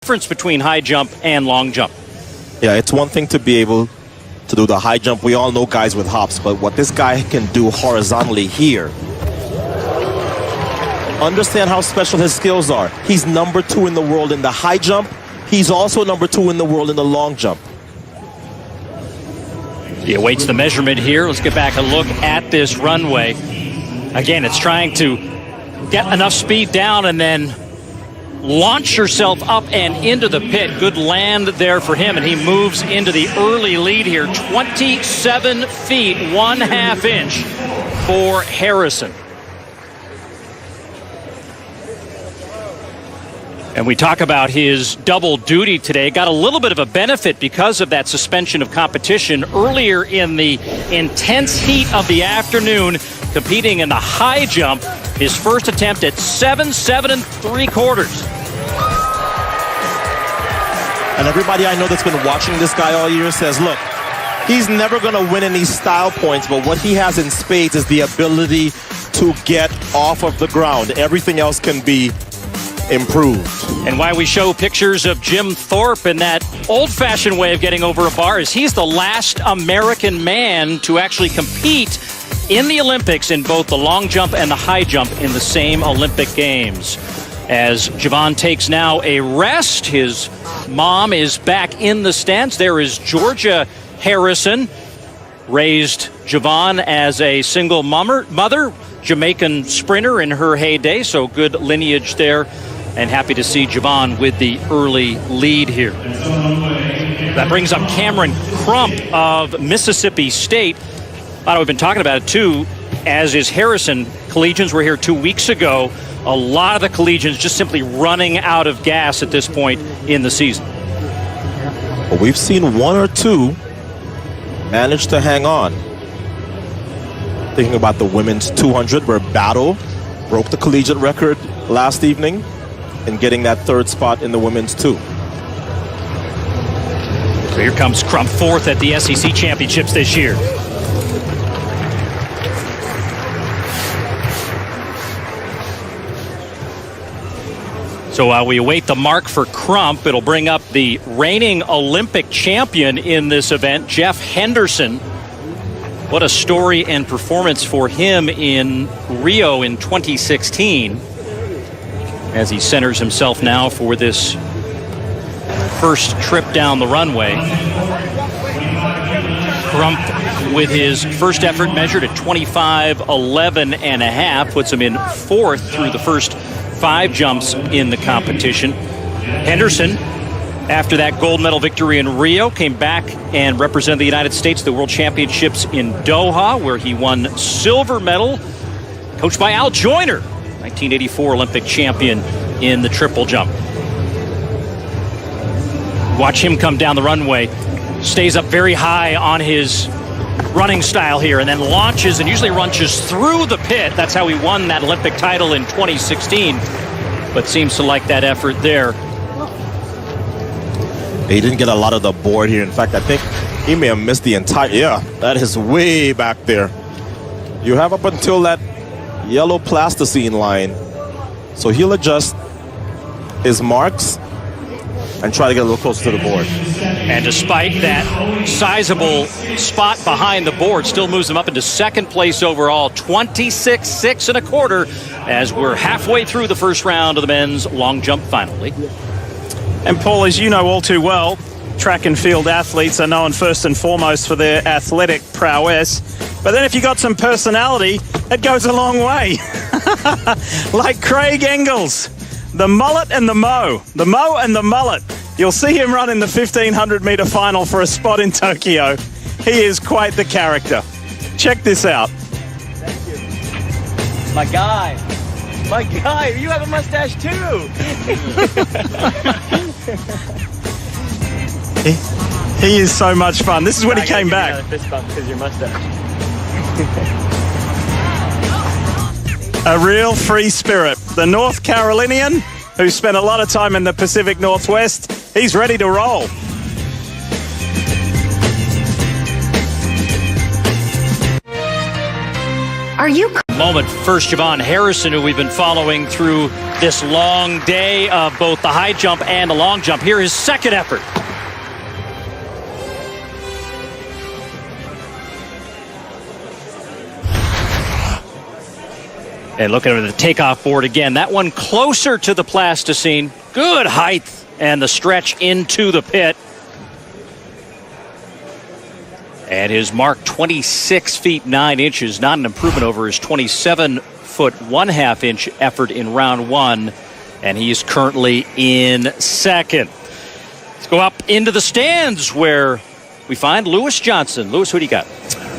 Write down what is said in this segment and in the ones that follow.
difference between high jump and long jump. Yeah, it's one thing to be able to do the high jump. We all know guys with hops, but what this guy can do horizontally here. Understand how special his skills are. He's number 2 in the world in the high jump. He's also number 2 in the world in the long jump. He awaits the measurement here. Let's get back a look at this runway. Again, it's trying to get enough speed down and then launch yourself up and into the pit. Good land there for him, and he moves into the early lead here. 27 feet, 1/2 inch for Harrison. And we talk about his double duty today. Got a little bit of a benefit because of that suspension of competition earlier in the intense heat of the afternoon, competing in the high jump. His first attempt at 7 3/4. And everybody I know that's been watching this guy all year says, look, he's never going to win any style points, but what he has in spades is the ability to get off of the ground. Everything else can be improved. And why we show pictures of Jim Thorpe in that old-fashioned way of getting over a bar is he's the last American man to actually compete in the Olympics in both the long jump and the high jump in the same Olympic Games. As Javon takes now a rest, his mom is back in the stands. There is Georgia Harrison, raised Javon as a single mother, Jamaican sprinter in her heyday, so good lineage there. And happy to see Javon with the early lead here. That brings up Cameron Crump of Mississippi State. I know we've been talking about it too, as is Harrison. Collegians were here 2 weeks ago. A lot of the collegians just simply running out of gas at this point in the season. Well, we've seen 1 or 2 manage to hang on. Thinking about the women's 200, where Battle broke the collegiate record last evening and getting that 3rd spot in the women's 2. So here comes Crump, 4th at the SEC championships this year. So while we await the mark for Crump, it'll bring up the reigning Olympic champion in this event, Jeff Henderson. What a story and performance for him in Rio in 2016, as he centers himself now for this first trip down the runway. Crump, with his first effort, measured at 25:11.5, puts him in 4th through the first 5 jumps in the competition. Henderson, after that gold medal victory in Rio, came back and represented the United States at the World Championships in Doha, where he won silver medal, coached by Al Joyner, 1984 Olympic champion in the triple jump. Watch him come down the runway. Stays up very high on his running style here, and then launches and usually launches through the pit. That's how he won that Olympic title in 2016, but seems to like that effort there. He didn't get a lot of the board here. In fact, I think he may have missed the entire... Yeah, that is way back there. You have up until that yellow plasticine line. So he'll adjust his marks and try to get a little closer to the board. And despite that sizable spot behind the board, still moves him up into 2nd place overall, 26 6.25, as we're halfway through the first round of the men's long jump final. And Paul, as you know all too well, track and field athletes are known first and foremost for their athletic prowess. But then if you got some personality, it goes a long way. Like Craig Engels, the mullet and the mo and the mullet. You'll see him run in the 1500-meter final for a spot in Tokyo. He is quite the character. Check this out. Thank you. My guy. My guy, you have a mustache too. He is so much fun. This is when he came back. Fist bump because your mustache. A real free spirit. The North Carolinian, who spent a lot of time in the Pacific Northwest, he's ready to roll. Are you moment. First, Javon Harrison, who we've been following through this long day of both the high jump and the long jump. Here, his second effort. And looking at the takeoff board again, that one closer to the plasticine. Good height and the stretch into the pit. And his mark, 26 feet 9 inches, not an improvement over his 27 foot 1/2 inch effort in round one. And he is currently in second. Let's go up into the stands where we find Lewis Johnson. Lewis, who do you got?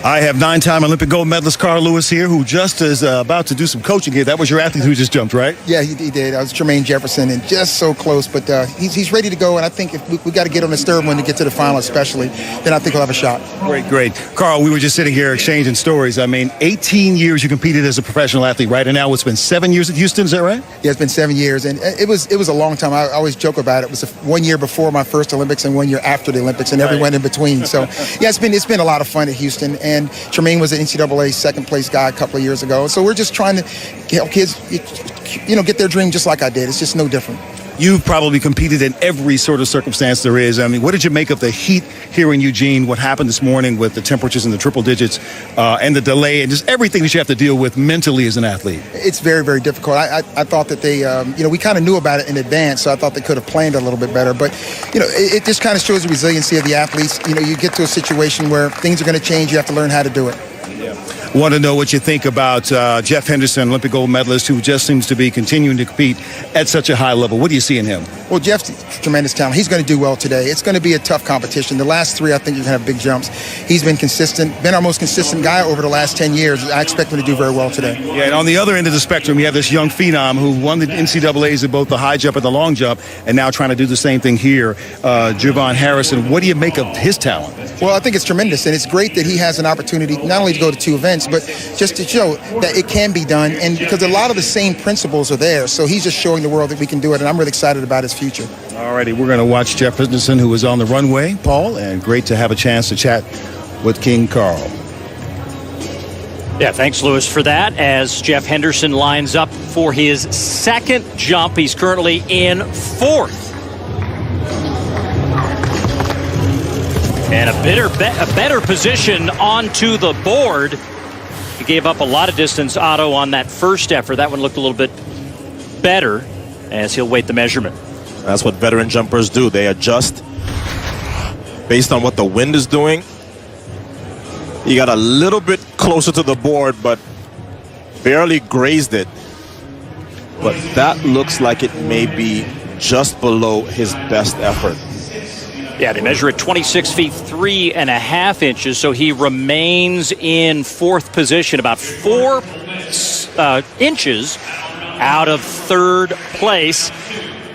I have 9-time Olympic gold medalist Carl Lewis here, who just is about to do some coaching here. That was your athlete who just jumped, right? Yeah, he did. I was Jermaine Jefferson, and just so close. But he's ready to go, and I think if we got to get on this third one to get to the final especially, then I think we'll have a shot. Great. Carl, we were just sitting here exchanging stories. I mean, 18 years you competed as a professional athlete, right? And now it's been 7 years at Houston, is that right? Yeah, it's been 7 years, and it was a long time. I always joke about it. It was 1 year before my first Olympics and 1 year after the Olympics, and everyone in between. So, yeah, it's been a lot of fun at Houston, and Jermaine was an NCAA second place guy a couple of years ago. So we're just trying to help kids, get their dream just like I did. It's just no different. You've probably competed in every sort of circumstance there is. I mean, what did you make of the heat here in Eugene? What happened this morning with the temperatures in the triple digits and the delay and just everything that you have to deal with mentally as an athlete? It's very, very difficult. I thought that they, we kind of knew about it in advance, so I thought they could have planned a little bit better. But, it just kind of shows the resiliency of the athletes. You get to a situation where things are going to change. You have to learn how to do it. Want to know what you think about Jeff Henderson, Olympic gold medalist, who just seems to be continuing to compete at such a high level. What do you see in him? Well, Jeff's tremendous talent. He's going to do well today. It's going to be a tough competition. The last three, I think you're going to have big jumps. He's been consistent, been our most consistent guy over the last 10 years. I expect him to do very well today. Yeah, and on the other end of the spectrum, you have this young phenom who won the NCAAs at both the high jump and the long jump, and now trying to do the same thing here, Javon Harrison. What do you make of his talent? Well, I think it's tremendous, and it's great that he has an opportunity not only to go to two events, but just to show that it can be done, and because a lot of the same principles are there. So he's just showing the world that we can do it, and I'm really excited about his future. All righty, we're going to watch Jeff Henderson, who is on the runway, Paul, and great to have a chance to chat with King Carl. Yeah, thanks, Lewis, for that. As Jeff Henderson lines up for his second jump, he's currently in fourth. And a better position onto the board. He gave up a lot of distance, Otto, on that first effort. That one looked a little bit better as he'll wait the measurement. That's what veteran jumpers do. They adjust based on what the wind is doing. He got a little bit closer to the board, but barely grazed it. But that looks like it may be just below his best effort. Yeah, they measure at 26 feet 3.5 inches, so he remains in fourth position, about 4 inches out of third place.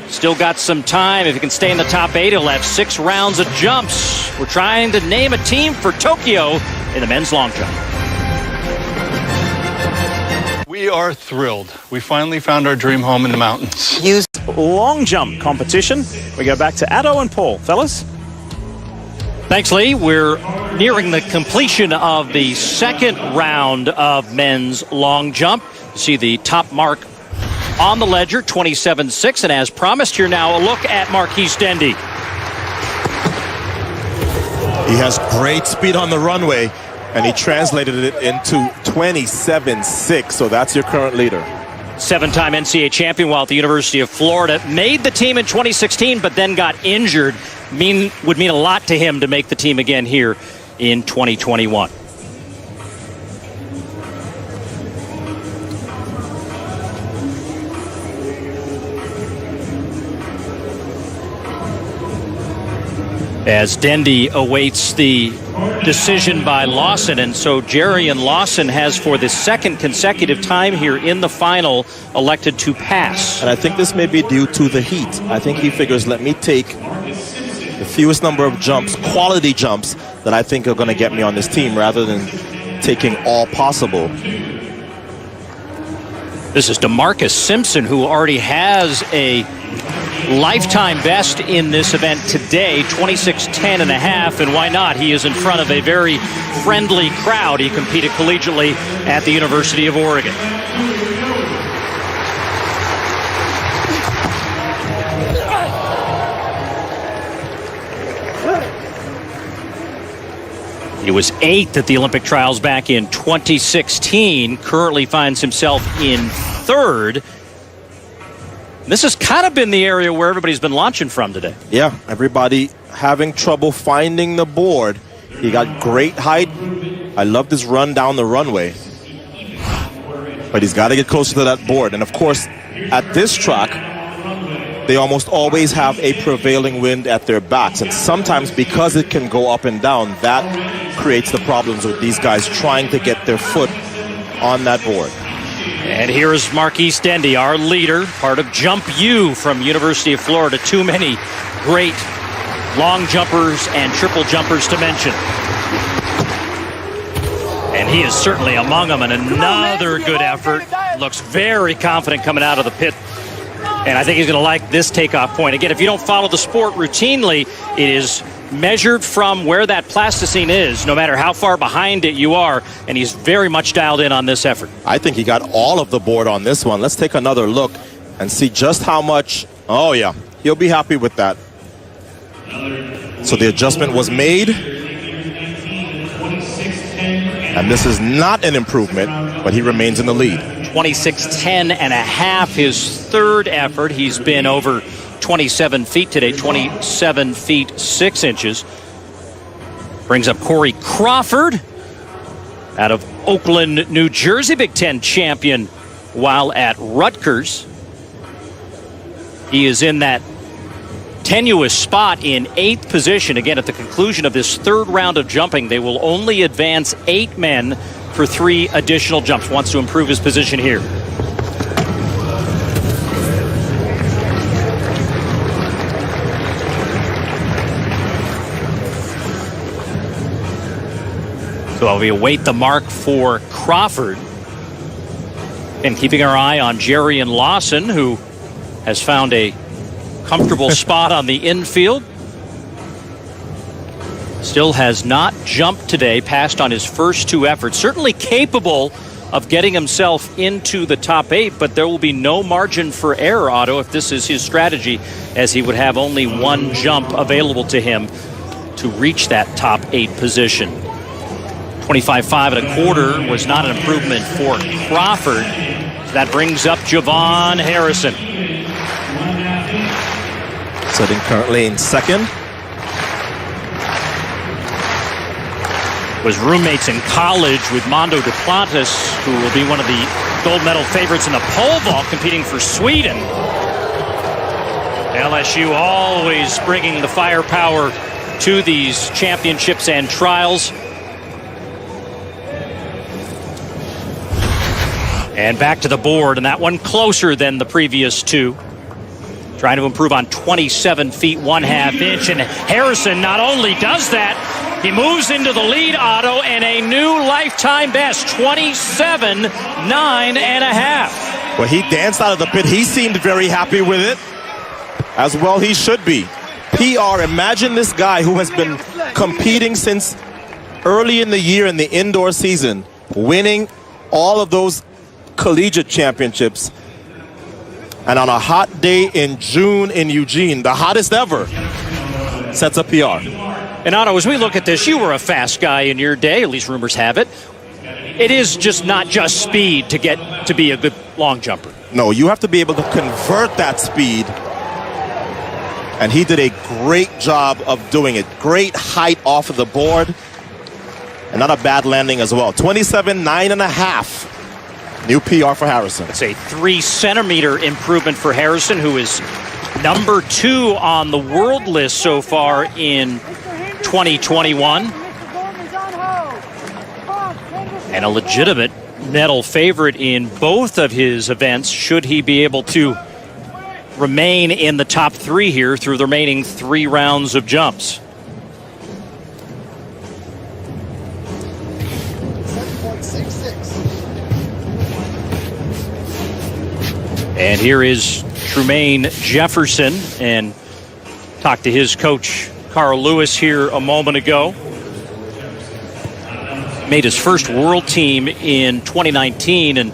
Still got some time. If he can stay in the top 8, he'll have 6 rounds of jumps. We're trying to name a team for Tokyo in the men's long jump. We are thrilled. We finally found our dream home in the mountains. Long jump competition. We go back to Addo and Paul. Fellas? Thanks, Lee. We're nearing the completion of the second round of men's long jump. You see the top mark on the ledger, 27.6. And as promised, here now a look at Marquise Dendy. He has great speed on the runway, and he translated it into 27.6. So that's your current leader. 7-time NCAA champion while at the University of Florida. Made the team in 2016, but then got injured. Would mean a lot to him to make the team again here in 2021. As Dendy awaits the decision by Lawson, and so Jarian Lawson has, for the second consecutive time here in the final, elected to pass. And I think this may be due to the heat. I think he figures, let me take the fewest number of jumps, quality jumps, that I think are going to get me on this team, rather than taking all possible. This is DeMarcus Simpson, who already has a lifetime best in this event today, 26:10.5, and why not? He is in front of a very friendly crowd. He competed collegiately at the University of Oregon. He was 8th at the Olympic trials back in 2016, currently finds himself in 3rd. This has kind of been the area where everybody's been launching from today. Yeah, everybody having trouble finding the board. He got great height. I love this run down the runway. But he's got to get closer to that board. And of course, at this track, they almost always have a prevailing wind at their backs. And sometimes because it can go up and down, that creates the problems with these guys trying to get their foot on that board. And here is Marquis Dendy, our leader, part of Jump U from University of Florida. Too many great long jumpers and triple jumpers to mention. And he is certainly among them, and another good effort. Looks very confident coming out of the pit. And I think he's going to like this takeoff point. Again, if you don't follow the sport routinely, it is measured from where that plasticine is, no matter how far behind it you are, and he's very much dialed in on this effort. I think he got all of the board on this one. Let's take another look and see just how much. Oh, yeah, he'll be happy with that. So the adjustment was made. And this is not an improvement, but he remains in the lead. 26:10.5, his 3rd effort. He's been over 27 feet today, 27 feet 6 inches. Brings up Corey Crawford out of Oakland, New Jersey, Big Ten champion while at Rutgers. He is in that tenuous spot in 8th position. Again, at the conclusion of this 3rd round of jumping, they will only advance 8 men for 3 additional jumps. Wants to improve his position here. So we await the mark for Crawford. And keeping our eye on Jarian Lawson, who has found a comfortable spot on the infield. Still has not jumped today, passed on his first 2 efforts. Certainly capable of getting himself into the top 8, but there will be no margin for error, Otto, if this is his strategy, as he would have only 1 jump available to him to reach that top 8 position. 25.5 was not an improvement for Crawford. That brings up Javon Harrison. Sitting currently in 2nd. Was roommates in college with Mondo Duplantis, who will be one of the gold medal favorites in the pole vault, competing for Sweden. LSU always bringing the firepower to these championships and trials. And back to the board, and that one closer than the previous 2. Trying to improve on 27 feet 1/2 inch, and Harrison not only does that, he moves into the lead, Otto, and a new lifetime best, 27.9.5. Well, he danced out of the pit. He seemed very happy with it. As well he should be. PR, imagine this guy who has been competing since early in the year in the indoor season, winning all of those collegiate championships. And on a hot day in June in Eugene, the hottest ever, sets a PR. And Otto, as we look at this, you were a fast guy in your day, at least rumors have it. It is just not just speed to get to be a good long jumper. No, you have to be able to convert that speed. And he did a great job of doing it. Great height off of the board. And not a bad landing as well. 27.9.5. New PR for Harrison. It's a 3-centimeter improvement for Harrison, who is number 2 on the world list so far in 2021. And a legitimate medal favorite in both of his events, should he be able to remain in the top 3 here through the remaining 3 rounds of jumps. And here is Trumaine Jefferson, and talked to his coach, Carl Lewis, here a moment ago. Made his first world team in 2019, and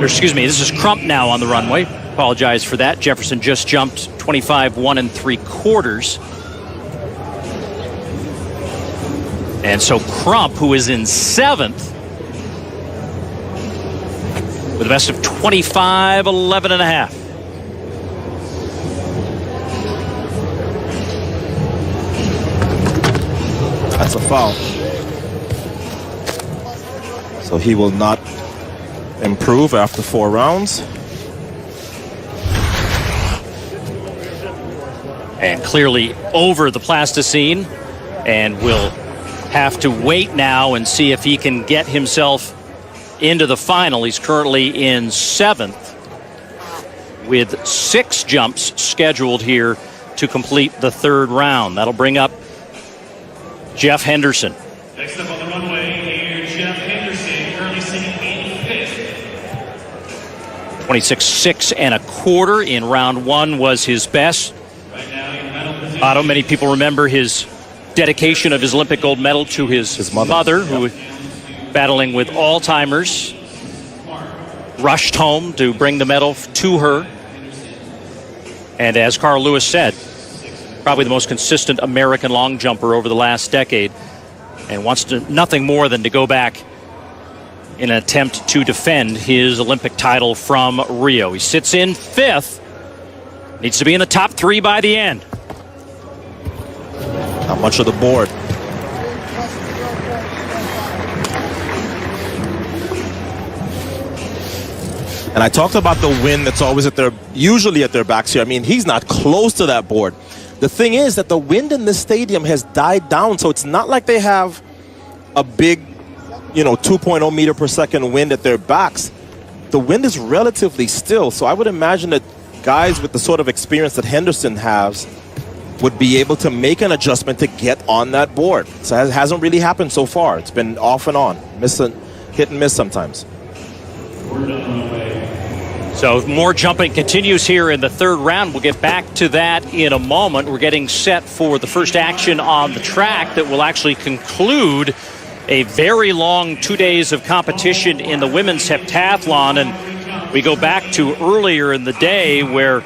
excuse me, this is Crump now on the runway. Apologize for that. Jefferson just jumped 25 1 3/4. And so Crump, who is in 7th, with a best of 25 11.5. That's a foul. So he will not improve after 4 rounds. And clearly over the plasticine, and will have to wait now and see if he can get himself into the final. He's currently in 7th with 6 jumps scheduled here to complete the 3rd round. That'll bring up Jeff Henderson. Next up on the runway here, Jeff Henderson, currently sitting 85th. 26 1/4 in round 1 was his best. Otto, many people remember his dedication of his Olympic gold medal to his mother, who was battling with Alzheimer's, rushed home to bring the medal to her. And as Carl Lewis said, probably the most consistent American long jumper over the last decade, and wants nothing more than to go back in an attempt to defend his Olympic title from Rio. He sits in 5th, needs to be in the top 3 by the end. Not much of the board. And I talked about the wind that's always usually at their backs here. I mean, he's not close to that board. The thing is that the wind in this stadium has died down, so it's not like they have a big, 2.0 meter per second wind at their backs. The wind is relatively still, so I would imagine that guys with the sort of experience that Henderson has would be able to make an adjustment to get on that board. So it hasn't really happened so far. It's been off and on, hit and miss sometimes. So more jumping continues here in the 3rd round. We'll get back to that in a moment. We're getting set for the first action on the track that will actually conclude a very long 2 days of competition in the women's heptathlon. And we go back to earlier in the day where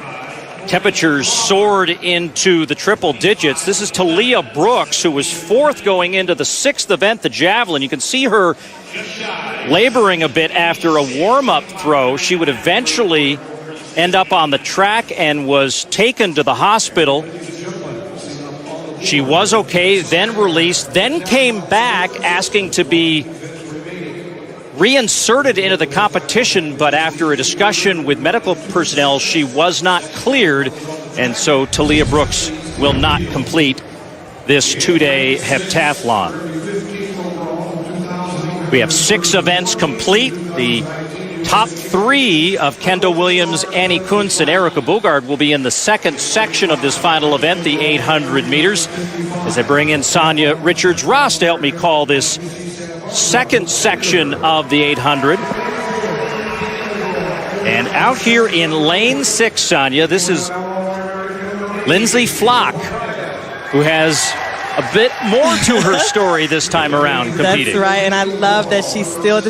temperatures soared into the triple digits. This is Talia Brooks, who was 4th going into the 6th event, the javelin. You can see her laboring a bit after a warm-up throw. She would eventually end up on the track and was taken to the hospital. She was okay, then released, then came back asking to be reinserted into the competition, but after a discussion with medical personnel, she was not cleared, and so Talia Brooks will not complete this 2-day heptathlon. We have 6 events complete. The top 3 of Kendall Williams, Annie Kuntz, and Erica Bogard will be in the 2nd section of this final event, the 800 meters, as I bring in Sonia Richards-Ross to help me call this 2nd section of the 800. And out here in lane 6, Sonia, this is Lindsay Flock, who has a bit more to her story this time around competing. That's right, and I love that she's still